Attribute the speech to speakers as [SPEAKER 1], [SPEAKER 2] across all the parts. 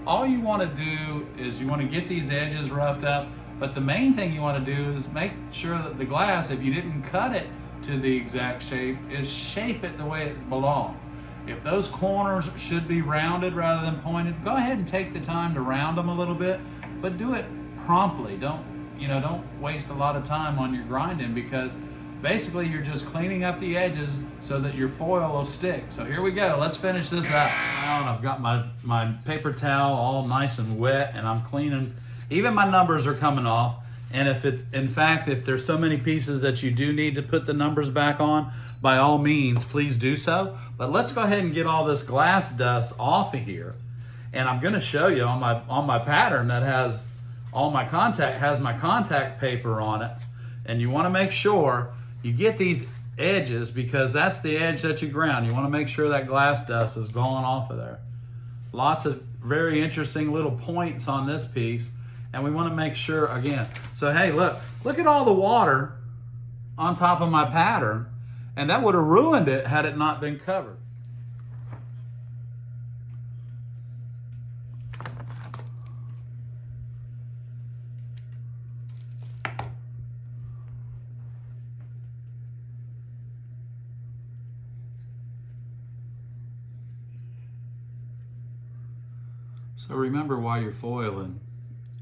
[SPEAKER 1] all you want to do is you want to get these edges roughed up, but the main thing you want to do is make sure that the glass, if you didn't cut it to the exact shape, is shape it the way it belongs. If those corners should be rounded rather than pointed, go ahead and take the time to round them a little bit, but do it promptly. Don't waste a lot of time on your grinding, because basically you're just cleaning up the edges so that your foil will stick. So here we go, let's finish this up. Now I've got my paper towel all nice and wet, and I'm cleaning. Even my numbers are coming off. And if there's so many pieces that you do need to put the numbers back on, by all means, please do so. But let's go ahead and get all this glass dust off of here. And I'm gonna show you on my pattern that has my contact paper on it. And you wanna make sure you get these edges, because that's the edge that you ground. You wanna make sure that glass dust is going off of there. Lots of very interesting little points on this piece. And we want to make sure, again, so hey, look at all the water on top of my pattern, and that would have ruined it had it not been covered. So remember, while you're foiling,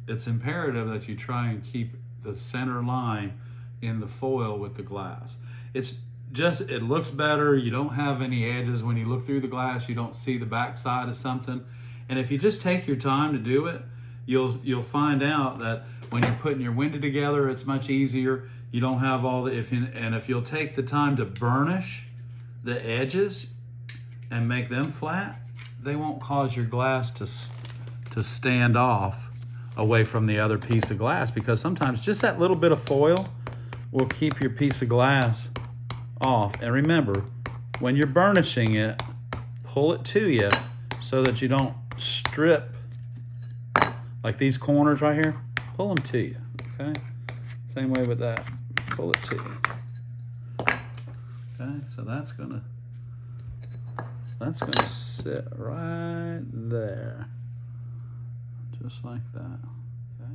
[SPEAKER 1] it's imperative that you try and keep the center line in the foil with the glass. It looks better. You don't have any edges. When you look through the glass, you don't see the back side of something. And if you just take your time to do it, you'll find out that when you're putting your window together, it's much easier. You don't have all the, if you'll take the time to burnish the edges and make them flat, they won't cause your glass to stand off away from the other piece of glass, because sometimes just that little bit of foil will keep your piece of glass off. And remember, when you're burnishing it, pull it to you so that you don't strip, like these corners right here, pull them to you, okay? Same way with that, pull it to you. Okay, so that's gonna sit right there. Just like that, okay?